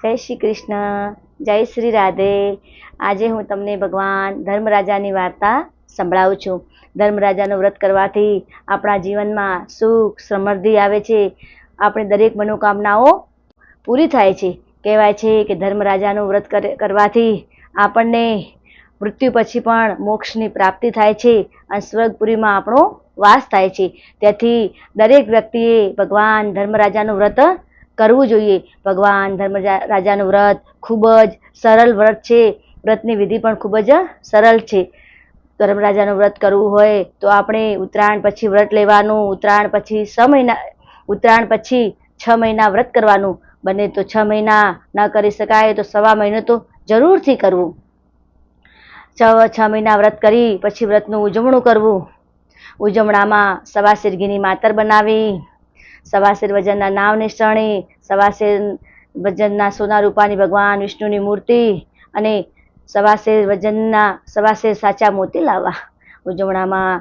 જય શ્રી કૃષ્ણ, જય શ્રી રાધે. આજે હું તમને ભગવાન ધર્મરાજાની વાર્તા સંભળાવું છું. ધર્મરાજાનું વ્રત કરવાથી આપણા જીવનમાં સુખ સમૃદ્ધિ આવે છે. આપણી દરેક મનોકામનાઓ પૂરી થાય છે. કહેવાય છે કે ધર્મરાજાનું વ્રત કરવાથી આપણને મૃત્યુ પછી પણ મોક્ષની પ્રાપ્તિ થાય છે અને સ્વર્ગપુરીમાં આપણો વાસ થાય છે. તેથી દરેક વ્યક્તિએ ભગવાન ધર્મરાજાનું વ્રત કરવું જોઈએ. ભગવાન ધર્મરાજાનું વ્રત ખૂબ જ સરળ વ્રત છે. વ્રતની વિધિ પણ ખૂબ જ સરળ છે. ધર્મરાજાનું વ્રત કરવું હોય તો આપણે ઉત્તરાયણ પછી વ્રત લેવાનું. ઉત્તરાયણ પછી 6 મહિના વ્રત કરવાનું. બને તો 6 મહિના ન કરી શકાય તો 1.25 મહિનો તો જરૂરથી કરવું. 6 મહિના વ્રત કરી પછી વ્રતનું ઉજવણું કરવું. ઉજવણામાં સવાશેર ઘીની માતર બનાવી, સવાશેર વજનના નાવ નિસરણી, સવાશેર વજનના સોના રૂપાની ભગવાન વિષ્ણુની મૂર્તિ અને સવાશેર સાચા મોતી લાવવા. ઉજવણામાં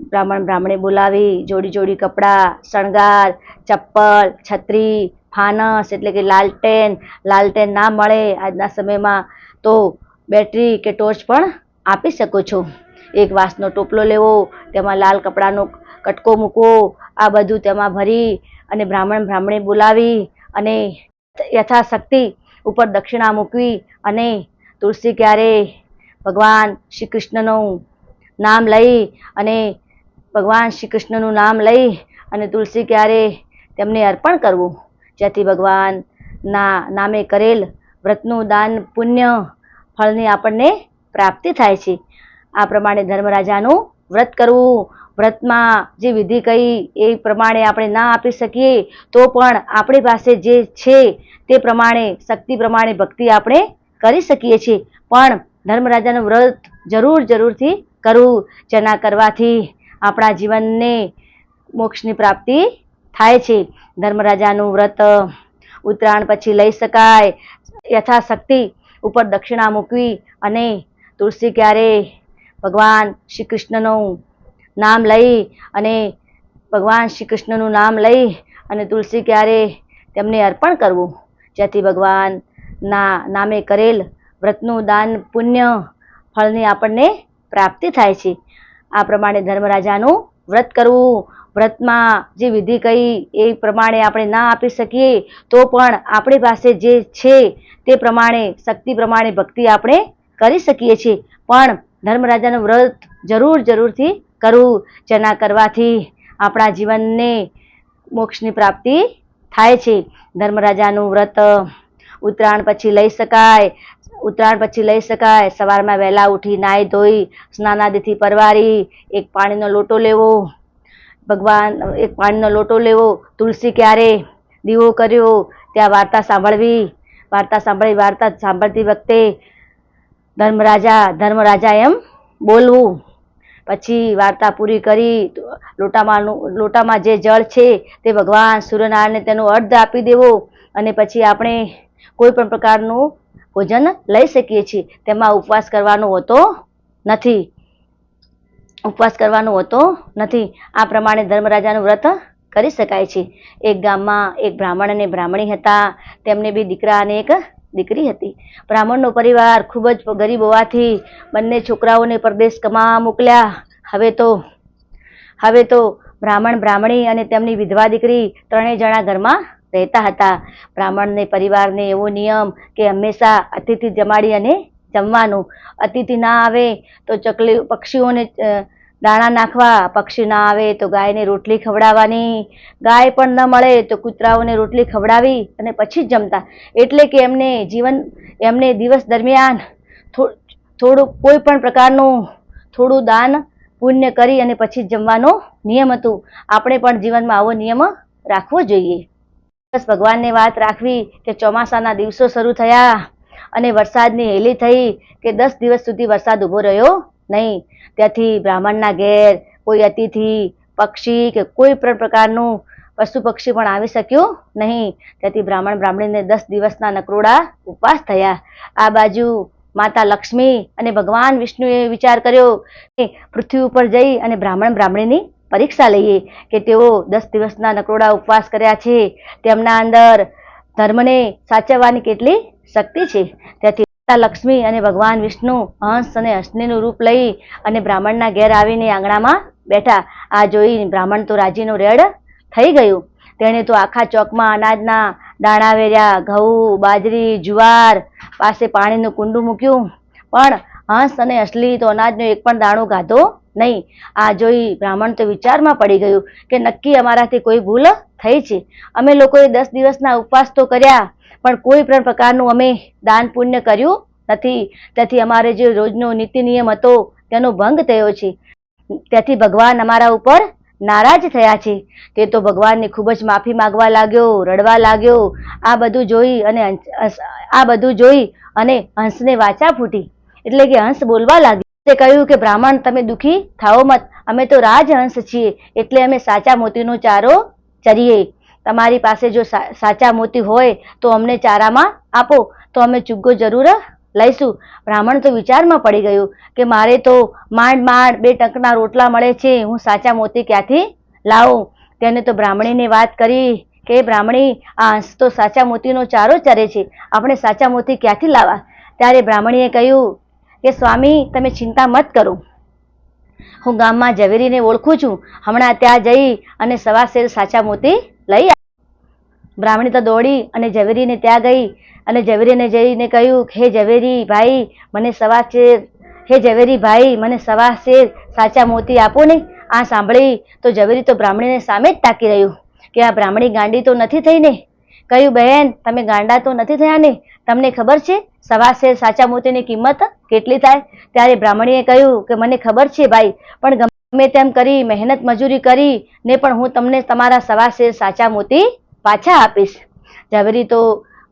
બ્રાહ્મણે બોલાવી જોડી જોડી કપડાં, શણગાર, ચપ્પલ, છત્રી, ફાનસ એટલે કે લાલટેન ના મળે આજના સમયમાં તો બેટરી કે ટોર્ચ પણ આપી શકો છો. એક વાંસનો ટોપલો લેવો, તેમાં લાલ કપડાનો કટકો મૂકવો. આ બધું તેમાં ભરી અને બ્રાહ્મણે બોલાવી અને યથાશક્તિ ઉપર દક્ષિણા મૂકવી અને તુલસી ક્યારે ભગવાન શ્રી કૃષ્ણનું નામ લઈ અને તુલસી ક્યારે તેમને અર્પણ કરવું, જેથી ભગવાનના નામે કરેલ વ્રતનું દાન પુણ્ય ફળની આપણને પ્રાપ્તિ થાય છે. આ પ્રમાણે ધર્મરાજાનું વ્રત કરવું. વ્રતમાં જે વિધિ કહી એ પ્રમાણે આપણે ના આપી શકીએ તો પણ આપણી પાસે જે છે તે પ્રમાણે શક્તિ પ્રમાણે ભક્તિ આપણે કરી શકીએ છીએ. પણ ધર્મરાજાનું વ્રત જરૂરથી કરવું, જેના કરવાથી આપણા જીવનને મોક્ષની પ્રાપ્તિ થાય છે. ધર્મરાજાનું વ્રત ઉત્તરાયણ પછી લઈ શકાય. યથાશક્તિ ઉપર દક્ષિણા મૂકવી અને તુલસી ક્યારે ભગવાન શ્રી કૃષ્ણનું નામ લઈ અને તુલસી ક્યારે તેમને અર્પણ કરવું, જેથી ભગવાનના નામે કરેલ વ્રતનું દાન પુણ્ય ફળની આપણને પ્રાપ્તિ થાય છે. આ પ્રમાણે ધર્મરાજાનું વ્રત કરવું. વ્રતમાં જે વિધિ કહી એ પ્રમાણે આપણે ના આપી શકીએ તો પણ આપણી પાસે જે છે તે પ્રમાણે શક્તિ પ્રમાણે ભક્તિ આપણે કરી શકીએ છીએ. પણ ધર્મરાજાનું વ્રત જરૂરથી કરવું, જેના કરવાથી આપણા જીવનને મોક્ષની પ્રાપ્તિ થાય છે. ધર્મરાજાનું વ્રત ઉત્તરાયણ પછી લઈ શકાય. સવારમાં વહેલા ઉઠી નાહી ધોઈ સ્નાનાદિથી પરવારી એક પાણીનો લોટો લેવો, તુલસી ક્યારે દીવો કર્યો, ત્યાં વાર્તા સાંભળતી વખતે ધર્મરાજા એમ બોલવું. પછી વાર્તા પૂરી કરી લોટામાં જે જળ છે તે ભગવાન સૂર્યનારાયણને તેનો અર્ધ આપી દેવો અને પછી આપણે કોઈ પણ પ્રકારનું ભોજન લઈ શકીએ છીએ. તેમાં ઉપવાસ કરવાનો હોતો નથી. આ પ્રમાણે ધર્મરાજાનું વ્રત કરી શકાય છે. એક ગામમાં એક બ્રાહ્મણ અને બ્રાહ્મણી હતા. તેમને 2 દીકરા અને એક દીકરી હતી. બ્રાહ્મણનો પરિવાર ખૂબ જ ગરીબ હોવાથી બંને છોકરાઓને પરદેશ કમાવા મોકલ્યા. હવે તો બ્રાહ્મણ, બ્રાહ્મણી અને તેમની વિધવા દીકરી 3 જણા ઘરમાં રહેતા હતા. બ્રાહ્મણને પરિવારને એવો નિયમ કે હંમેશા અતિથિ જમાડી અને જમવાનું. અતિથિ ના આવે તો પક્ષીઓને દાણા નાખવા, પક્ષી ના આવે તો ગાયને રોટલી ખવડાવવાની, ગાય પણ ન મળે તો કૂતરાઓને રોટલી ખવડાવી અને પછી જ જમતા. એટલે કે એમને દિવસ દરમિયાન કોઈ પણ પ્રકારનું થોડું દાન પુણ્ય કરી અને પછી જમવાનો નિયમ હતું. આપણે પણ જીવનમાં આવો નિયમ રાખવો જોઈએ. બસ ભગવાનને વાત રાખવી કે ચોમાસાના દિવસો શરૂ થયા અને વરસાદની હેલી થઈ કે 10 દિવસ સુધી વરસાદ ઉભો રહ્યો નહીં. ત્યાંથી બ્રાહ્મણના ઘેર કોઈ અતિથિ, પક્ષી કે કોઈ પણ પ્રકારનું પશુ પક્ષી પણ આવી શક્યું નહીં. ત્યાંથી બ્રાહ્મણ બ્રાહ્મણીને 10 દિવસના નકરોડા ઉપવાસ થયા. આ બાજુ માતા લક્ષ્મી અને ભગવાન વિષ્ણુએ વિચાર કર્યો કે પૃથ્વી ઉપર જઈ અને બ્રાહ્મણ બ્રાહ્મણીની પરીક્ષા લઈએ કે તેઓ 10 દિવસના નકરોડા ઉપવાસ કર્યા છે, તેમના અંદર ધર્મને સાચવવાની કેટલી શક્તિ છે. તેથી માતા લક્ષ્મી અને ભગવાન વિષ્ણુ હંસ અને હંસનીનું રૂપ લઈ અને બ્રાહ્મણના ઘેર આવીને આંગણામાં બેઠા. આ જોઈ બ્રાહ્મણ તો રાજીનું રેડ થઈ ગયું. તેણે તો આખા ચોકમાં અનાજના દાણા વેર્યા, ઘઉં, બાજરી, જુવાર પાસે પાણીનું કુંડું મૂક્યું, પણ હંસ અને હંસલી તો અનાજનો એક પણ દાણો ગાધો નહીં. આ જોઈ બ્રાહ્મણ તો વિચારમાં પડી ગયું કે નક્કી અમારાથી કોઈ ભૂલ થઈ છે. અમે લોકોએ 10 દિવસના ઉપવાસ તો કર્યા, પણ કોઈ પણ પ્રકારનું અમે દાન પુણ્ય કર્યું નથી. તેથી અમારે જે રોજનો નીતિ નિયમ હતો તેનો ભંગ થયો છે. તેથી ભગવાન અમારા ઉપર નારાજ થયા છે. તે તો ભગવાનને ખૂબ જ માફી માંગવા લાગ્યો, રડવા લાગ્યો. આ બધું જોઈ અને હંસને વાચા ફૂટી, એટલે કે હંસ બોલવા લાગ્યો. તે કહ્યું કે બ્રાહ્મણ, તમે દુઃખી થાઓ મત. અમે તો રાજહંસ છીએ, એટલે અમે સાચા મોતીનો ચારો ચરીએ. તમારી પાસે જો સાચા મોતી હોય તો અમને ચારામાં આપો, તો અમે ચુગ્ગો જરૂર લઈશું. બ્રાહ્મણ તો વિચારમાં પડી ગયું કે મારે તો માંડ 2 ટંકના રોટલા મળે છે, હું સાચા મોતી ક્યાંથી લાવું. તેને તો બ્રાહ્મણીને વાત કરી કે બ્રાહ્મણી, આ હંસ તો સાચા મોતીનો ચારો ચરે છે, આપણે સાચા મોતી ક્યાંથી લાવવા? ત્યારે બ્રાહ્મણીએ કહ્યું કે સ્વામી, તમે ચિંતા મત કરો, હું ગામમાં ઝવેરીને ઓળખું છું, હમણાં ત્યાં જઈ અને 1.25 શેર સાચા મોતી લઈ. બ્રાહ્મણી તો દોડી અને ઝવેરીને ત્યાં ગઈ અને ઝવેરીને જઈને કહ્યું, હે ઝવેરી ભાઈ, મને 1.25 શેર સાચા મોતી આપો ને. આ સાંભળી તો ઝવેરી તો બ્રાહ્મણીને સામે જ તાકી રહ્યું કે આ બ્રાહ્મણી ગાંડી તો નથી થઈ ને. કહ્યું, બહેન, તમે ગાંડા તો નથી થયા ને? તમને ખબર છે 1.25 શેર સાચા મોતીની કિંમત કેટલી થાય? ત્યારે બ્રાહ્મણીએ કહ્યું કે મને ખબર છે ભાઈ, પણ ગમે તેમ કરી મહેનત મજૂરી કરી ને પણ હું તમને તમારા 1.25 શેર સાચા મોતી પાછા આપીશ. ઝવેરી તો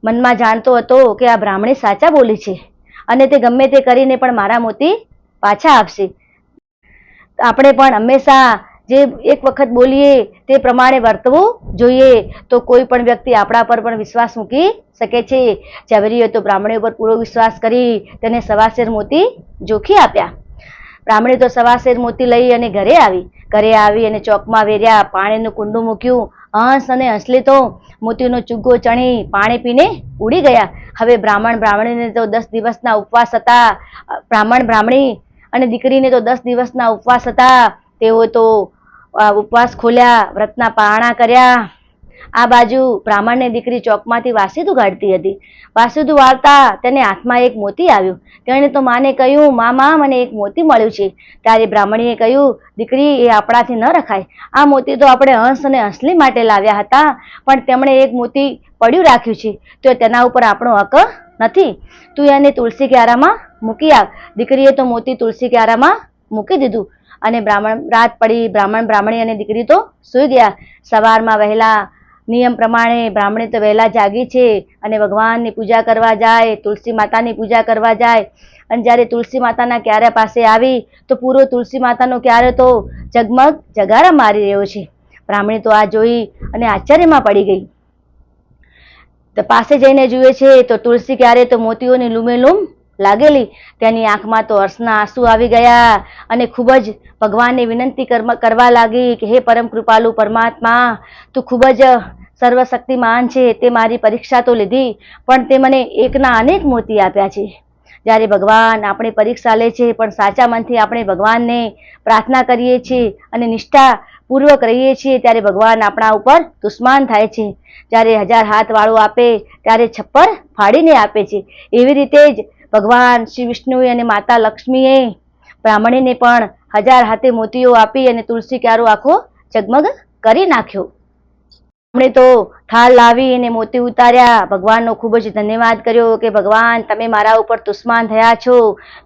મનમાં જાણતો હતો કે આ બ્રાહ્મણી સાચા બોલી છે અને તે ગમે તે કરીને પણ મારા મોતી પાછા આપશે. આપણે પણ હંમેશા જે એક વખત બોલીએ તે પ્રમાણે વર્તવું જોઈએ, તો કોઈ પણ વ્યક્તિ આપણા પર પણ વિશ્વાસ મૂકી શકે છે. ઝવેરીએ તો બ્રાહ્મણી ઉપર પૂરો વિશ્વાસ કરી તેને 1.25 શેર મોતી જોખી આપ્યા. બ્રાહ્મણી તો 1.25 શેર મોતી લઈ અને ઘરે આવી અને ચોકમાં વેર્યા, પાણીનું કુંડું મૂક્યું. હંસ અને હંસલી તો મોતીનો ચુગ્ગો ચણી પાણી પીને ઉડી ગયા. હવે બ્રાહ્મણીને તો 10 દિવસના ઉપવાસ હતા. બ્રાહ્મણી અને દીકરીને તો 10 દિવસના ઉપવાસ હતા. તેઓ તો ઉપવાસ ખોલ્યા, વ્રતના પારણા કર્યા. આ બાજુ બ્રાહ્મણની દીકરી ચોકમાંથી વાસીદું ગાળતી હતી. વાસીદું વાળતા તેને હાથમાં એક મોતી આવ્યું. તેણે તો માને કહ્યું, મા, મને એક મોતી મળ્યું છે. ત્યારે બ્રાહ્મણીએ કહ્યું, દીકરી, એ આપણાથી ન રખાય. આ મોતી તો આપણે હંસ અને હંસલી માટે લાવ્યા હતા, પણ તેમણે એક મોતી પડ્યું રાખ્યું છે, તો તેના ઉપર આપણો હક નથી. તું એને તુલસી ક્યારામાં મૂકી આવ. દીકરીએ તો મોતી તુલસી ક્યારામાં મૂકી દીધું અને રાત પડી. બ્રાહ્મણી અને દીકરી તો સૂઈ ગયા. સવારમાં વહેલા નિયમ પ્રમાણે બ્રાહ્મણી તો વહેલા જાગી છે અને ભગવાનની પૂજા કરવા જાય, તુલસી માતાની પૂજા કરવા જાય. અને જ્યારે તુલસી માતાના ક્યારા પાસે આવી તો પૂરો તુલસી માતાનો ક્યારો તો ઝગમગ જગારા મારી રહ્યો છે. બ્રાહ્મણી તો આ જોઈ અને આશ્ચર્યમાં પડી ગઈ. તો પાસે જઈને જુએ છે તો તુલસી ક્યારે તો મોતીઓની લૂમેલૂમ લાગેલી. તેની આંખમાં તો હર્ષના આંસુ આવી ગયા અને ખૂબ જ ભગવાનને વિનંતી કરવા લાગી કે હે પરમ કૃપાલુ પરમાત્મા, તું ખૂબ જ સર્વશક્તિમાન છે. તે મારી પરીક્ષા તો લીધી, પણ તે મને એકના અનેક મોતી આપ્યા છે. જ્યારે ભગવાન આપણી પરીક્ષા લે છે, પણ સાચા મનથી આપણે ભગવાનને પ્રાર્થના કરીએ છીએ અને નિષ્ઠાપૂર્વક રહીએ છીએ, ત્યારે ભગવાન આપણા ઉપર તુષ્માન થાય છે. જ્યારે 1000 હાથ વાળો આપે ત્યારે 6 ફાડીને આપે છે. એવી રીતે જ ભગવાન શ્રી વિષ્ણુએ અને માતા લક્ષ્મીએ બ્રાહ્મણીને પણ 1000 હાથે મોતીઓ આપી અને તુલસી ક્યારો આખો ઝગમગ કરી નાખ્યો. બ્રાહ્મણી તો થાળ લાવી અને મોતી ઉતાર્યા. ભગવાનનો ખૂબ જ ધન્યવાદ કર્યો કે ભગવાન, તમે મારા ઉપર તુષ્માન થયા છો.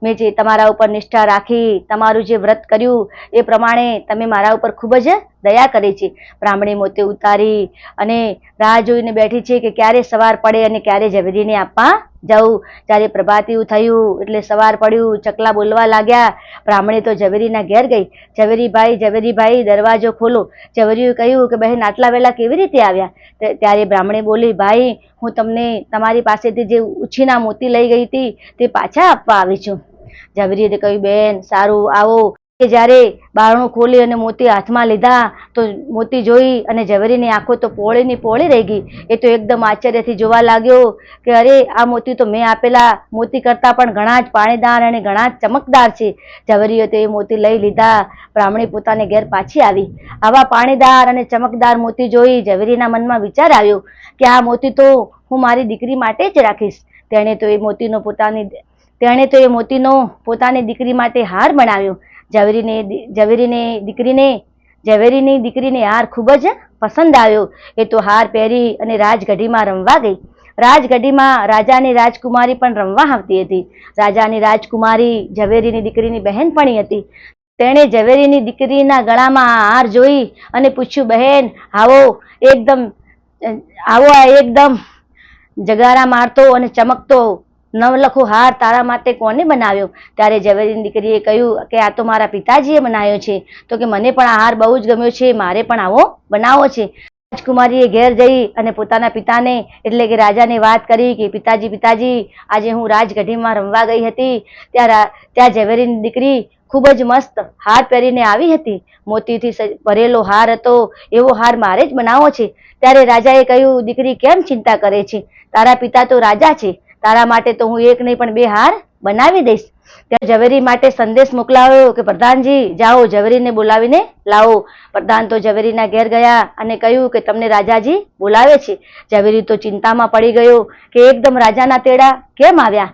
મેં જે તમારા ઉપર નિષ્ઠા રાખી, તમારું જે વ્રત કર્યું એ પ્રમાણે તમે મારા ઉપર ખૂબ જ દયા કરી છે. બ્રાહ્મણી મોતી ઉતારી અને રાહ જોઈને બેઠી છે કે ક્યારે સવાર પડે અને ક્યારે ઝવેરીને આપવા જવું. જ્યારે પ્રભાતિયું થયું એટલે સવાર પડ્યું, ચકલા બોલવા લાગ્યા. બ્રાહ્મણી તો ઝવેરીના ઘેર ગઈ. ઝવેરી ભાઈ, દરવાજો ખોલો. ઝવેરીએ કહ્યું કે બહેન, આટલા વહેલા કેવી રીતે આવ્યા? ત્યારે બ્રાહ્મણી બોલી, ભાઈ, હું તમને તમારી પાસેથી જે ઉછીના મોતી લઈ ગઈ હતી તે પાછા આપવા આવી છું. ઝવેરીએ કહ્યું, બેન, સારું, આવો. કે જ્યારે બારણું ખોલી અને મોતી હાથમાં લીધા તો મોતી જોઈ અને ઝવેરીની આંખો તો પોળીની પોળી રહી ગઈ. એ તો એકદમ આશ્ચર્યથી જોવા લાગ્યો કે અરે આ મોતી તો મેં આપેલા મોતી કરતાં પણ ઘણા જ પાણીદાર અને ઘણા જ ચમકદાર છે. ઝવેરીએ તો એ મોતી લઈ લીધા. બ્રાહ્મણી પોતાને ઘેર પાછી આવી. આવા પાણીદાર અને ચમકદાર મોતી જોઈ ઝવેરીના મનમાં વિચાર આવ્યો કે આ મોતી તો હું મારી દીકરી માટે જ રાખીશ. તેણે તો એ મોતીનો પોતાની દીકરી માટે હાર બનાવ્યો. ઝવેરીની દીકરીને હાર ખૂબ જ પસંદ આવ્યો. એ તો હાર પહેરી અને રાજગઢીમાં રમવા ગઈ. રાજગઢીમાં રાજાની રાજકુમારી પણ રમવા આવતી હતી. રાજાની રાજકુમારી ઝવેરીની દીકરીની બહેનપણી હતી. તેણે ઝવેરીની દીકરીના ગળામાં હાર જોઈ અને પૂછ્યું, બહેન આવો એકદમ જગારા મારતો અને ચમકતો નવલખો હાર તારા માટે કોને બનાવ્યો? ત્યારે ઝવેરીની દીકરીએ કહ્યું કે આ તો મારા પિતાજીએ બનાવ્યો છે. તો કે મને પણ આ હાર બહુ જ ગમ્યો છે, મારે પણ આવો બનાવવો છે. રાજકુમારીએ ઘેર જઈ અને પોતાના પિતાને એટલે કે રાજાને વાત કરી કે પિતાજી આજે હું રાજગઢીમાં રમવા ગઈ હતી. ત્યાં ઝવેરીની દીકરી ખૂબ જ મસ્ત હાર પહેરીને આવી હતી. મોતીથી ભરેલો હાર હતો. એવો હાર મારે જ બનાવવો છે. ત્યારે રાજાએ કહ્યું, દીકરી કેમ ચિંતા કરે છે? તારા પિતા તો રાજા છે. તારા માટે તો હું એક નહીં પણ બે હાર બનાવી દઈશ. ત્યાં ઝવેરી માટે સંદેશ મોકલાવ્યો કે પ્રધાનજી જાઓ ઝવેરીને બોલાવીને લાવો. પ્રધાન તો ઝવેરીના ઘેર ગયા અને કહ્યું કે તમને રાજાજી બોલાવે છે. ઝવેરી તો ચિંતામાં પડી ગયો કે એકદમ રાજાના તેડા કેમ આવ્યા?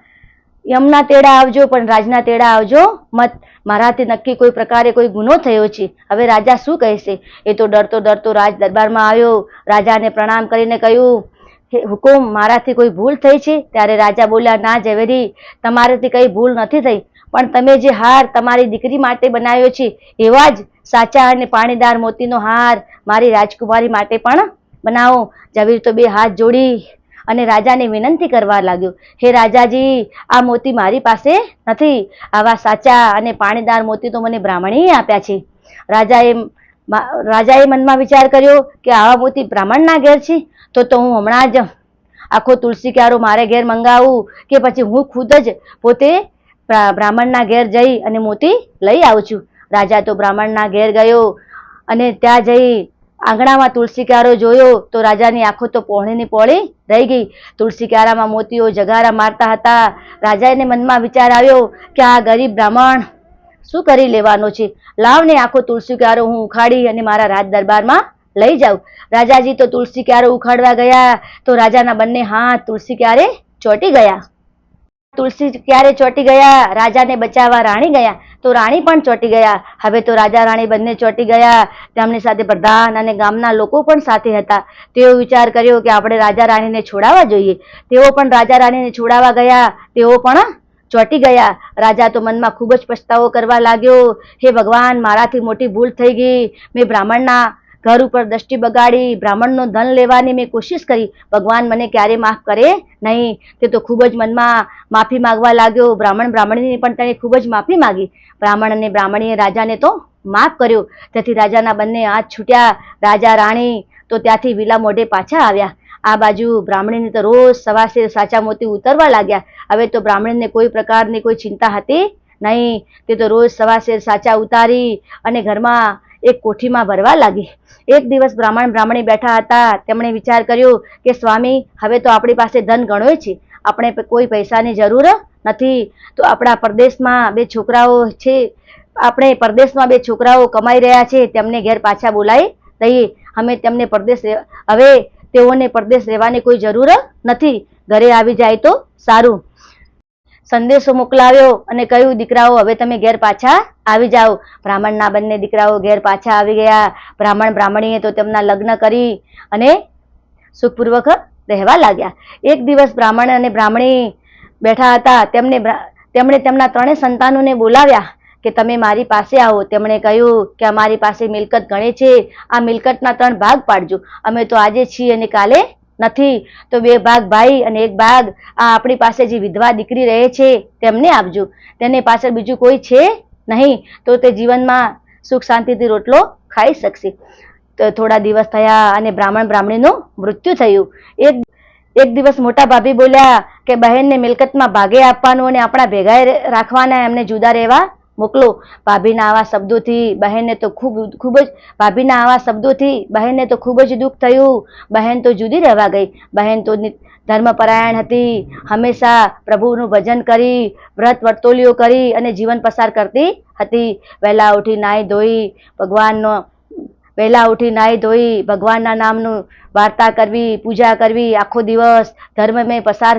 યમના તેડા આવજો પણ રાજના તેડા આવજો મત. મારાથી નક્કી કોઈ પ્રકારે કોઈ ગુનો થયો છે. હવે રાજા શું કહેશે? એ તો ડરતો રાજ દરબારમાં આવ્યો. રાજાને પ્રણામ કરીને કહ્યું, હુકુમ, મારાથી કોઈ ભૂલ થઈ છે? ત્યારે રાજા બોલ્યા, ના ઝવેરી, તમારાથી કઈ ભૂલ નથી થઈ, પણ તમે જે હાર તમારી દીકરી માટે બનાવ્યો છે એવા જ સાચા અને પાણીદાર મોતીનો હાર મારી રાજકુમારી માટે પણ બનાવો. ઝવેરી તો બે હાથ જોડી અને રાજાને વિનંતી કરવા લાગ્યો, હે રાજાજી, આ મોતી મારી પાસે નથી. આવા સાચા અને પાણીદાર મોતી તો મને બ્રાહ્મણીએ આપ્યા છે. રાજાએ મનમાં વિચાર કર્યો કે આવા મોતી બ્રાહ્મણના ઘેર છે તો હું હમણાં જ આખો તુલસી ક્યારો મારે ઘેર મંગાવું કે પછી હું ખુદ જ પોતે બ્રાહ્મણના ઘેર જઈ અને મોતી લઈ આવું છું. રાજા તો બ્રાહ્મણના ઘેર ગયો અને ત્યાં જઈ આંગણામાં તુલસી ક્યારો જોયો તો રાજાની આંખો તો પોળીની પોળી રહી ગઈ. તુલસી ક્યારામાં મોતીઓ જગારા મારતા હતા. રાજાને મનમાં વિચાર આવ્યો કે આ ગરીબ બ્રાહ્મણ શું કરી લેવાનો છે? લાવને આખો તુલસી ક્યારો હું ઉખાડી અને મારા રાજ દરબારમાં લઈ જાઉં. રાજાજી તો તુલસી ક્યારો ઉખાડવા ગયા તો રાજાના બંને હાથ તુલસી ક્યારે ચોંટી ગયા. તુલસી ક્યારે ચોંટી ગયા. રાજાને બચાવવા રાણી ગયા તો રાણી પણ ચોંટી ગયા. હવે તો રાજા રાણી બંને ચોંટી ગયા. તેમની સાથે પ્રધાન અને ગામના લોકો પણ સાથે હતા. તેઓ વિચાર કર્યો કે આપણે રાજા રાણીને છોડાવવા જોઈએ. તેઓ પણ રાજા રાણીને છોડાવવા ગયા. તેઓ પણ ચોંટી ગયા. રાજા તો મનમાં ખૂબ જ પછતાવો કરવા લાગ્યો, હે ભગવાન, મારાથી મોટી ભૂલ થઈ ગઈ. મેં બ્રાહ્મણના ઘર ઉપર દ્રષ્ટિ બગાડી, બ્રાહ્મણનો ધન લેવાની મેં કોશિશ કરી. ભગવાન મને ક્યારે માફ કરે નહીં. તે તો ખૂબ જ મનમાં માફી માંગવા લાગ્યો. બ્રાહ્મણીની પણ તેણે ખૂબ જ માફી માંગી. બ્રાહ્મણ અને બ્રાહ્મણીએ રાજાને તો માફ કર્યો. તેથી રાજાના બંને હાથ છૂટ્યા. રાજા રાણી તો ત્યાંથી વિલા મોઢે પાછા આવ્યા. આ બાજુ બ્રાહ્મણીને તો રોજ સવાસે સાચા મોતી ઉતરવા લાગ્યા. હવે તો બ્રાહ્મણીને કોઈ પ્રકારની કોઈ ચિંતા હતી નહીં. તે તો રોજ સવાસે સાચા ઉતારી અને ઘરમાં એક કોઠીમાં ભરવા લાગી. એક દિવસ બ્રાહ્મણી બેઠા હતા. તેમણે વિચાર કર્યો કે સ્વામી, હવે તો આપણી પાસે ધન ઘણો છે, આપણે કોઈ પૈસાની જરૂર નથી. તો આપણા પરદેશમાં બે છોકરાઓ છે, આપણે પરદેશમાં બે છોકરાઓ કમાઈ રહ્યા છે, તેમને ઘેર પાછા બોલાવી દઈએ. હવે તેઓને પરદેશ રહેવાની કોઈ જરૂર નથી, ઘરે આવી જાય તો સારું. સંદેશો મોકલાવ્યો અને કહ્યું, દીકરાઓ હવે તમે ઘેર પાછા આવી જાઓ. બ્રાહ્મણના બંને દીકરાઓ ઘેર પાછા આવી ગયા. બ્રાહ્મણીએ તો તેમના લગ્ન કરી અને સુખપૂર્વક રહેવા લાગ્યા. એક દિવસ બ્રાહ્મણ અને બ્રાહ્મણી બેઠા હતા. તેમણે તેમના ત્રણેય સંતાનોને બોલાવ્યા કે તમે મારી પાસે આવો. તેમણે કહ્યું કે અમારી પાસે મિલકત ઘણી છે, આ મિલકતના 3 ભાગ પાડજો. અમે તો આજે છીએ અને કાલે નથી, તો 2 ભાગ ભાઈ અને 1 ભાગ આ આપણી પાસે જે વિધવા દીકરી રહે છે તેમને આપજો. તેને પાછળ બીજું કોઈ છે નહીં, તો તે જીવનમાં સુખ શાંતિથી રોટલો ખાઈ શકશે. તો થોડા દિવસ થયા અને બ્રાહ્મણીનું મૃત્યુ થયું. એક દિવસ મોટા ભાભી બોલ્યા કે બહેનને મિલકતમાં ભાગે આપવાનું અને આપણા ભેગા રાખવાના, એમને જુદા રહેવા મોકલો. ભાભીના આવા શબ્દોથી બહેનને તો ખૂબ જ ભાભીના આવા શબ્દોથી બહેનને તો ખૂબ જ દુઃખ થયું. બહેન તો જુદી રહેવા ગઈ. બહેન તો ધર્મપરાયણ હતી. હંમેશા પ્રભુનું ભજન કરી, વ્રત વર્તોલીઓ કરી અને જીવન પસાર કરતી હતી. વહેલા ઉઠી નાહી ધોઈ ભગવાનના નામનું વાર્તા કરવી, પૂજા કરવી, આખો દિવસ ધર્મમય પસાર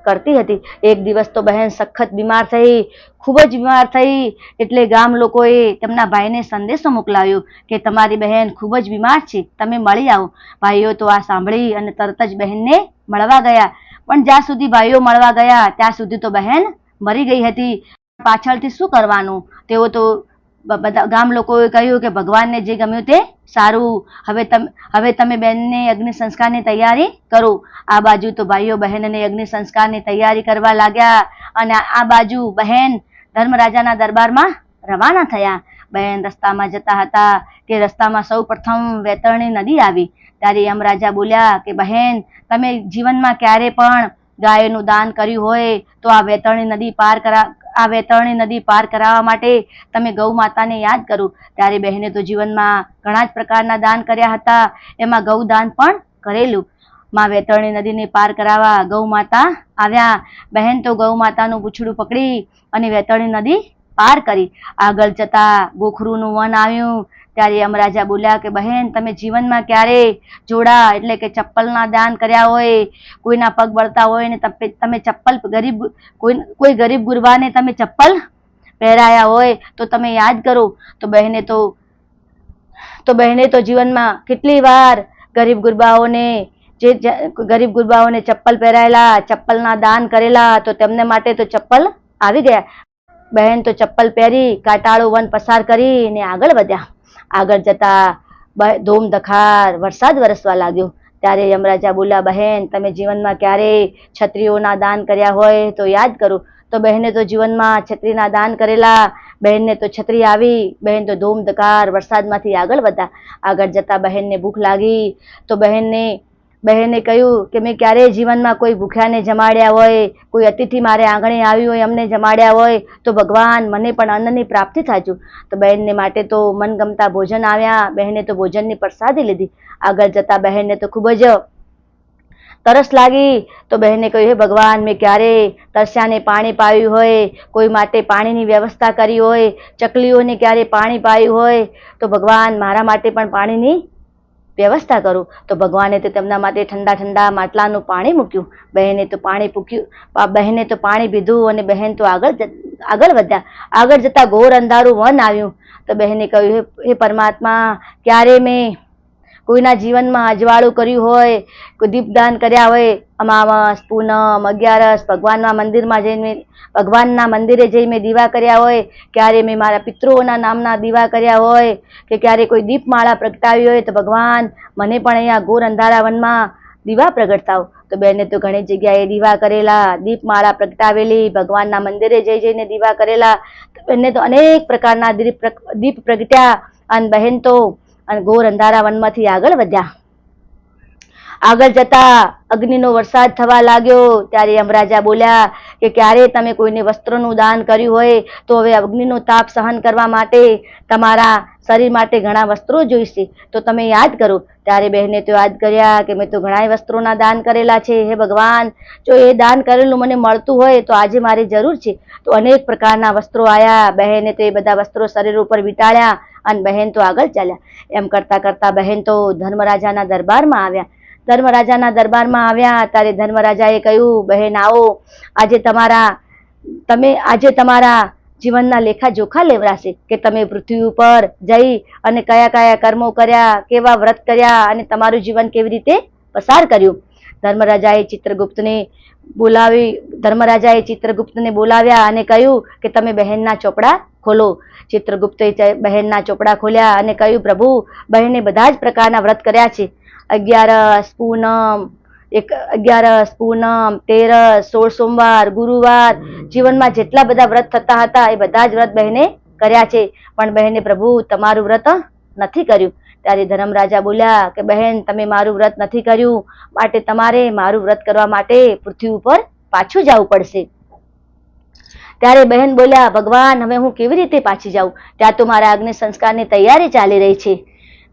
કરતી હતી. એક દિવસ તો બહેન સખત બીમાર થઈ, ખૂબ જ બીમાર થઈ. એટલે ગામ લોકોએ તેમના ભાઈને સંદેશો મોકલાવ્યો કે તમારી બહેન ખૂબ જ બીમાર છે, તમે મળી આવો. ભાઈઓ તો આ સાંભળી અને તરત જ બહેનને મળવા ગયા. પણ જ્યાં સુધી ભાઈઓ મળવા ગયા ત્યાં સુધી તો બહેન મરી ગઈ હતી. પાછળથી શું કરવાનું? તેઓ તો બધા ગામ લોકોએ કહ્યું કે ભગવાનને જે ગમ્યું તે સારું. હવે તમે બહેનને અગ્નિ સંસ્કારની તૈયારી કરો. આ બાજુ તો ભાઈઓ બહેનને અગ્નિ સંસ્કારની તૈયારી કરવા લાગ્યા અને આ બાજુ બહેન ધર્મરાજાના દરબારમાં રવાના થયા. બહેન રસ્તામાં જતા હતા કે રસ્તામાં સૌ પ્રથમ વેતરણી નદી આવી. ત્યારે યમરાજા બોલ્યા કે બહેન, તમે જીવનમાં ક્યારે પણ ગાયોનું દાન કર્યું હોય તો આ વેતરણી નદી પાર કરાવવા માટે તમે ગૌ માતાને યાદ કરો. ત્યારે બહેને તો જીવનમાં ઘણા જ પ્રકારના દાન કર્યા હતા, એમાં ગૌદાન પણ કરેલું. માં વેતરણી નદીને પાર કરાવવા ગૌ માતા આવ્યા. બહેન તો ગૌ માતાનું પૂંછડું પકડી અને વેતરણી નદી પાર કરી. આગળ જતા ગોખરુનું વન આવ્યું. ત્યારે યમરાજા બોલ્યા કે બહેન, તમે જીવનમાં ક્યારે જોડા એટલે કે ચપ્પલના દાન કર્યા હોય, કોઈના પગ બળતા હોય ને તમે ચપ્પલ કોઈ ગરીબ ગુરબાને તમે ચપ્પલ પહેરાયા હોય તો તમે યાદ કરો. તો બહેને તો જીવનમાં કેટલી વાર ગરીબ ગુરબાઓને ચપ્પલ પહેરાયેલા, ચપ્પલના દાન કરેલા, તો તેમને માટે તો ચપ્પલ આવી ગયા. બહેન તો ચપ્પલ પહેરી કાંટાળું વન પસાર કરીને આગળ વધ્યા. આગળ જતા ધોમધખાર વરસાદ વરસવા લાગ્યો. ત્યારે યમરાજા બોલ્યા, બહેન, તમે જીવનમાં ક્યારે છત્રીઓના દાન કર્યા હોય તો યાદ કરો. તો બહેને તો જીવનમાં છત્રીના દાન કરેલા. બહેનને તો છત્રી આવી. બહેન તો ધોમધખાર વરસાદમાંથી આગળ વધ્યા. આગળ જતા બહેનને ભૂખ લાગી. તો બહેને કહ્યું કે મેં ક્યારેય જીવનમાં કોઈ ભૂખ્યાને જમાડ્યા હોય, કોઈ અતિથિ મારે આંગણે આવી હોય, અમને જમાડ્યા હોય તો ભગવાન મને પણ અન્નની પ્રાપ્તિ થાજો. તો બહેનને માટે તો મનગમતા ભોજન આવ્યા. બહેને તો ભોજનની પ્રસાદી લીધી. આગળ જતા બહેનને તો ખૂબ જ તરસ લાગી. તો બહેને કહ્યું, હે ભગવાન, મેં ક્યારે તરસ્યાને પાણી પાયું હોય, કોઈ માટે પાણીની વ્યવસ્થા કરી હોય, ચકલીઓને ક્યારે પાણી પાયું હોય તો ભગવાન મારા માટે પણ પાણીની વ્યવસ્થા કરું. તો ભગવાને તો તેમના માટે ઠંડા માટલાનું પાણી મૂક્યું. બહેને તો પાણી પીધું અને બહેન તો આગળ વધ્યા. આગળ જતા ઘોર અંધારું વન આવ્યું. તો બહેને કહ્યું, હે પરમાત્મા, ક્યારે મેં કોઈના જીવનમાં અજવાળું કર્યું હોય, કોઈ દીપદાન કર્યા હોય, અમાવસ, પૂનમ, 11, ભગવાનના મંદિરે જઈ મેં દીવા કર્યા હોય, ક્યારે મેં મારા પિતૃઓના નામના દીવા કર્યા હોય કે ક્યારે કોઈ દીપમાળા પ્રગટાવી હોય તો ભગવાન મને પણ અહીંયા ઘોર અંધારા વનમાં દીવા પ્રગટાવો. તો બહેને તો ઘણી જગ્યાએ દીવા કરેલા, દીપમાળા પ્રગટાવેલી, ભગવાનના મંદિરે જઈને દીવા કરેલા. બહેને તો અનેક પ્રકારના દીપ પ્રગટ્યા અને બહેન તો ઘોર અંધારા વનમાંથી આગળ વધ્યા. આગળ જતા અગ્નિનો વરસાદ થવા લાગ્યો. ત્યારે યમરાજા બોલ્યા કે ક્યારે તમે કોઈને વસ્ત્રોનું દાન કર્યું હોય તો હવે અગ્નિનો તાપ સહન કરવા માટે તમારા શરીર માટે ઘણા વસ્ત્રો જોઈશે, તો તમે યાદ કરો. ત્યારે બહેને તો યાદ કર્યા કે મેં તો ઘણા વસ્ત્રોના દાન કરેલા છે. હે ભગવાન, જો એ દાન કરેલું મને મળતું હોય તો આજે મારી જરૂર છે. તો અનેક પ્રકારના વસ્ત્રો આવ્યા. બહેને તો એ બધા વસ્ત્રો શરીર ઉપર વીંટાળ્યા અને બહેન તો આગળ ચાલ્યા. એમ કરતા કરતા બહેન તો ધર્મરાજાના દરબારમાં આવ્યા. ત્યારે ધર્મરાજાએ કહ્યું, બહેન આવો, આજે તમારા જીવનના લેખા જોખા લેવડાશે કે તમે પૃથ્વી ઉપર જઈ અને કયા કયા કર્મો કર્યા, કેવા વ્રત કર્યા અને તમારું જીવન કેવી રીતે પસાર કર્યું. ધર્મરાજાએ ચિત્રગુપ્તને બોલાવ્યા અને કહ્યું કે તમે બહેનના ચોપડા ખોલો. ચિત્રગુપ્તે બહેનના ચોપડા ખોલ્યા અને કહ્યું, પ્રભુ, બહેને બધા જ પ્રકારના વ્રત કર્યા છે. 11, પૂનમ, 13, 16 સોમવાર, ગુરુવાર, જીવનમાં જેટલા બધા વ્રત થતા હતા એ બધા જ વ્રત બહેને કર્યા છે. પણ બહેને પ્રભુ તમારું વ્રત નથી કર્યું. ત્યારે ધર્મરાજા બોલ્યા કે બહેન, તમે મારું વ્રત નથી કર્યું, માટે તમારે મારું વ્રત કરવા માટે પૃથ્વી ઉપર પાછું જવું પડશે. ત્યારે બહેન બોલ્યા, ભગવાન હવે હું કેવી રીતે પાછી જાઉં? ત્યાં તો મારા અગ્નિ સંસ્કારની તૈયારી ચાલી રહી છે.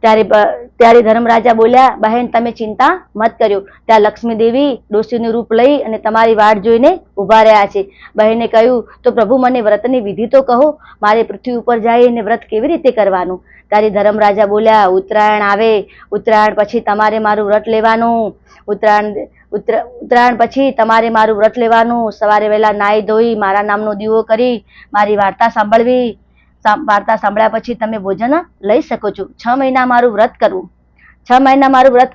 ત્યારે ધર્મરાજા બોલ્યા, બહેન તમે ચિંતા મત કર્યો. ત્યાં લક્ષ્મી દેવી ડોશીનું રૂપ લઈ અને તમારી વાટ જોઈને ઉભા રહ્યા છે. બહેને કહ્યું, તો પ્રભુ મને વ્રતની વિધિ તો કહો, મારે પૃથ્વી ઉપર જઈને વ્રત કેવી રીતે કરવાનું? ત્યારે ધર્મરાજા બોલ્યા, ઉત્તરાયણ આવે, ઉત્તરાયણ પછી તમારે મારું વ્રત લેવાનું. ઉત્તરાયણ પછી તમારે મારું વ્રત લેવાનું. સવારે વહેલા નાહી ધોઈ મારા નામનો દીવો કરી મારી વાર્તા સાંભળવી. વાર્તા સાંભળ્યા પછી તમે ભોજન લઈ શકો છો. 6 મહિના મારું વ્રત કરવું. 6 મહિના મારું વ્રત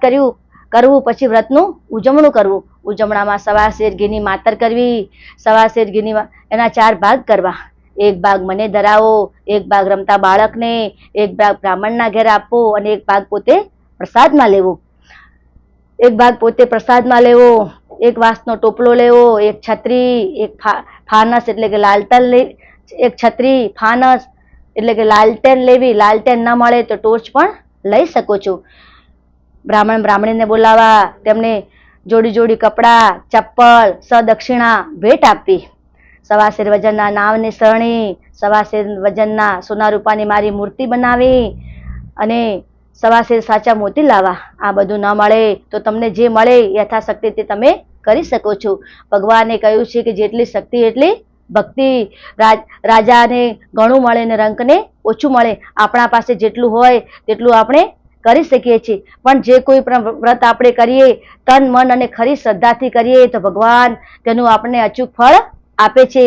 કરવું પછી વ્રતનું ઉજવણું કરવું. ઉજવણામાં 1.25 શેર ઘીની માતર કરવી. 1.25 શેર ઘીની એના 4 ભાગ કરવા. 1 ભાગ મને ધરાવો, 1 ભાગ રમતા બાળકને, 1 ભાગ બ્રાહ્મણના ઘેર આપવો અને 1 ભાગ પોતે પ્રસાદમાં લેવો. 1 ભાગ પોતે પ્રસાદમાં લેવો. 1 વાંસનો ટોપલો લેવો, 1 છત્રી, 1 ફાનસ એટલે કે લાલતન, 1 છત્રી, ફાનસ એટલે કે લાલટેન લેવી. લાલટેન ન મળે તો ટોર્ચ પણ લઈ શકો છો. બ્રાહ્મણીને બોલાવા, તેમને જોડી કપડાં, ચપ્પલ, સદક્ષિણા ભેટ આપવી. 1.25 શેર વજનના નાવની સરણી, 1.25 શેર વજનના સોના રૂપાની મારી મૂર્તિ બનાવી અને 1.25 શેર સાચા મોતી લાવવા. આ બધું ન મળે તો તમને જે મળે યથાશક્તિ તે તમે કરી શકો છો. ભગવાને કહ્યું છે કે જેટલી શક્તિ એટલી ભક્તિ. રાજાને ઘણું મળે ને રંકને ઓછું મળે. આપણા પાસે જેટલું હોય તેટલું આપણે કરી શકીએ છીએ, પણ જે કોઈ પણ વ્રત આપણે કરીએ તન મન અને ખરી શ્રદ્ધાથી કરીએ તો ભગવાન તેનું આપણને અચૂક ફળ આપે છે.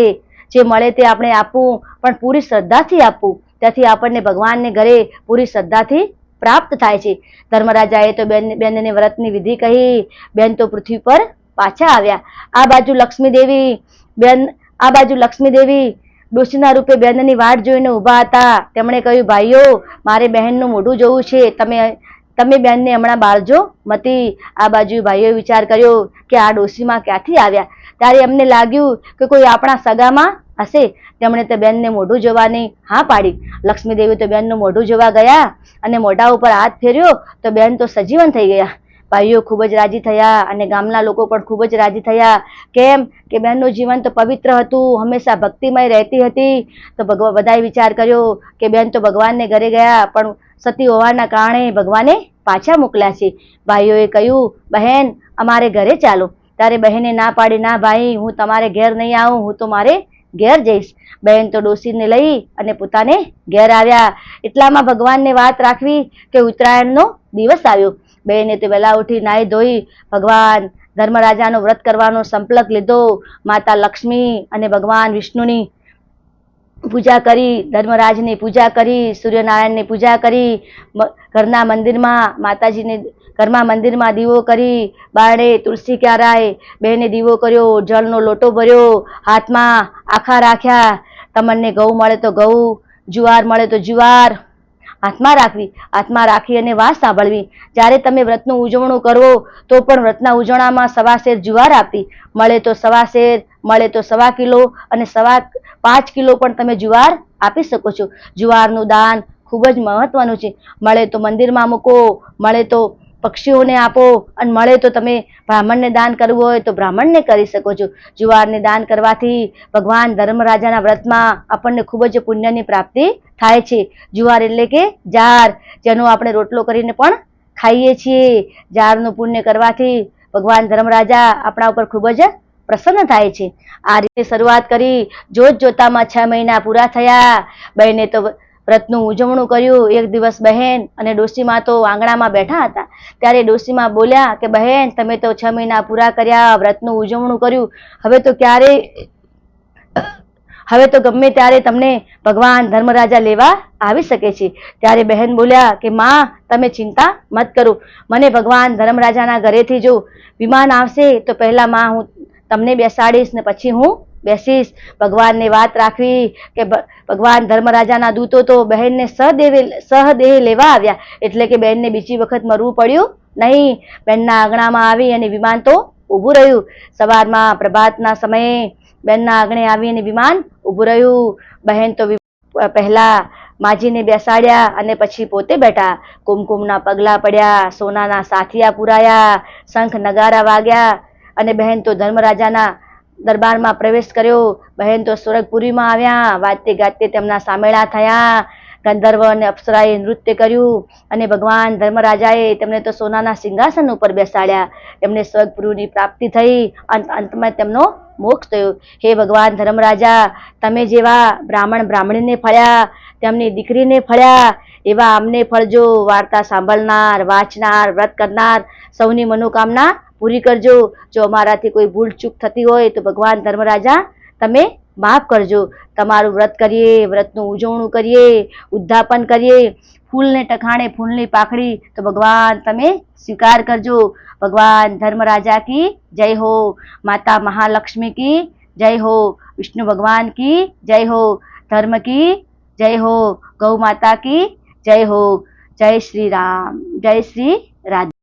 જે મળે તે આપણે આપવું, પણ પૂરી શ્રદ્ધાથી આપવું. ત્યાંથી આપણને ભગવાનને ઘરે પૂરી શ્રદ્ધાથી પ્રાપ્ત થાય છે. ધર્મરાજાએ તો બેનને વ્રતની વિધિ કહી. બેન તો પૃથ્વી પર પાછા આવ્યા. આ બાજુ લક્ષ્મી દેવી ડોશીના રૂપે બેનની વાટ જોઈને ઊભા હતા. તેમણે કહ્યું, ભાઈઓ મારે બહેનનું મોઢું જોવું છે, તમે બેનને હમણાં બાળજો મતી. આ બાજુ ભાઈઓએ વિચાર કર્યો કે આ ડોશીમાં ક્યાંથી આવ્યા? ત્યારે એમને લાગ્યું કે કોઈ આપણા સગામાં હશે. તેમણે તે બેનને મોઢું જોવાની હા પાડી. લક્ષ્મી દેવી તો બેનનું મોઢું જોવા ગયા અને મોઢા ઉપર હાથ ફેર્યો તો બેન તો સજીવન થઈ ગયા. ભાઈઓ ખૂબ જ રાજી થયા અને ગામના લોકો પણ ખૂબ જ રાજી થયા. કેમ કે બહેનનું જીવન તો પવિત્ર હતું, હંમેશા ભક્તિમય રહેતી હતી. તો બધાએ વિચાર કર્યો કે બેન તો ભગવાનને ઘરે ગયા, પણ સતી હોવાના કારણે ભગવાને પાછા મોકલ્યા છે. ભાઈઓએ કહ્યું, બહેન અમારે ઘરે ચાલો. ત્યારે બહેને ના પાડી, ના ભાઈ હું તમારે ઘેર નહીં આવું, હું તો મારે ઘેર જઈશ. બહેન તો ડોશીને લઈ અને પોતાને ઘેર આવ્યા. એટલામાં ભગવાનને વાત રાખવી કે ઉત્તરાયણનો દિવસ આવ્યો. બહેને તો વહેલા ઉઠી નાહી ધોઈ ભગવાન ધર્મરાજાનો વ્રત કરવાનો સંકલ્પ લીધો. માતા લક્ષ્મી અને ભગવાન વિષ્ણુની પૂજા કરી, ધર્મરાજની પૂજા કરી, સૂર્યનારાયણની પૂજા કરી, ઘરના મંદિરમાં દીવો કરી, બારણે તુલસી ક્યારાય બહેને દીવો કર્યો, જળનો લોટો ભર્યો, હાથમાં આખા રાખ્યા. તમને ઘઉં મળે તો ઘઉં, જુવાર મળે તો જુવાર હાથમાં રાખવી. હાથમાં રાખી અને વાત સાંભળવી. જ્યારે તમે વ્રતનું ઉજવણું કરવો તો પણ વ્રતના ઉજવણામાં 1.25 શેર જુવાર આપવી. મળે તો 1.25 શેર, મળે તો 1.25 કિલો અને 5 કિલો પણ તમે જુવાર આપી શકો છો. જુવારનું દાન ખૂબ જ મહત્વનું છે. મળે તો મંદિરમાં મૂકો, મળે તો પક્ષીઓને આપો અને મળે તો તમે બ્રાહ્મણને દાન કરવું હોય તો બ્રાહ્મણને કરી શકો છો. જુવારને દાન કરવાથી ભગવાન ધર્મરાજાના વ્રતમાં આપણને ખૂબ જ પુણ્યની પ્રાપ્તિ થાય છે. જુવાર એટલે કે જાર, જેનો આપણે રોટલો કરીને પણ ખાઈએ છીએ. જારનું પુણ્ય કરવાથી ભગવાન ધર્મરાજા આપણા ઉપર ખૂબ જ પ્રસન્ન થાય છે. આ રીતે શરૂઆત કરી. જોતામાં 6 મહિના પૂરા થયા. બહેને તો વ્રતનું ઉજવણું કર્યું. એક દિવસ બહેન અને ડોશીમાં તો આંગણામાં બેઠા હતા. ત્યારે ડોશીમાં બોલ્યા કે બહેન તમે તો 6 મહિના પૂરા કર્યા, વ્રતનું ઉજવણું કર્યું, હવે તો ગમે ત્યારે તમને ભગવાન ધર્મરાજા લેવા આવી શકે છે. ત્યારે બહેન બોલ્યા કે માં તમે ચિંતા મત કરો, મને ભગવાન ધર્મરાજાના ઘરેથી જો વિમાન આવશે તો પહેલા માં હું તમને બેસાડીશ ને પછી હું બેસીશ. ભગવાનને વાત રાખવી કે ભગવાન ધર્મરાજાના દૂતો તો બહેનને સહદેહ લેવા આવ્યા, એટલે કે બહેનને બીજી વખત મરવું પડ્યું નહીં. બહેનના આંગણામાં આવી અને વિમાન તો ઊભું રહ્યું. સવારમાં પ્રભાતના સમયે બહેનના આંગણે આવી અને વિમાન ઊભું રહ્યું. બહેન તો પહેલા માજીને બેસાડ્યા અને પછી પોતે બેઠા. કુમકુમના પગલા પડ્યા, સોનાના સાથિયા પુરાયા, શંખ નગારા વાગ્યા અને બહેન તો ધર્મરાજાના દરબારમાં પ્રવેશ કર્યો. બહેન તો સ્વર્ગપુરીમાં આવ્યા. વાતે ગાતે તેમના સામેળા થયા. ગંધર્વ અને અપ્સરાએ નૃત્ય કર્યું અને ભગવાન ધર્મરાજાએ તેમને તો સોનાના સિંહાસન ઉપર બેસાડ્યા. એમને સ્વર્ગપુરીની પ્રાપ્તિ થઈ. અંતમાં તેમનો મોક્ષ થયો. હે ભગવાન ધર્મરાજા, તમે જેવા બ્રાહ્મણ બ્રાહ્મણીને ફળ્યા, તેમની દીકરીને ફળ્યા, એવા અમને ફળજો. વાર્તા સાંભળનાર, વાંચનાર, વ્રત કરનાર સૌની મનોકામના પૂરી કરજો. જો અમારાથી કોઈ ભૂલ ચૂક થતી હોય તો ભગવાન ધર્મરાજા તમે માફ કરજો. તમારું વ્રત કરીએ, વ્રતનું ઉજવણું કરીએ, ઉદ્યાપન કરીએ, ફૂલને ટખાણે ફૂલની પાખડી તો ભગવાન તમે સ્વીકાર કરજો. ભગવાન ધર્મરાજા કી જય હો. માતા મહાલક્ષ્મી કી જય હો. વિષ્ણુ ભગવાન કી જય હો. ધર્મ કી જય હો. ગૌ માતા કી જય હો. જય શ્રી રામ. જય શ્રી રાધે.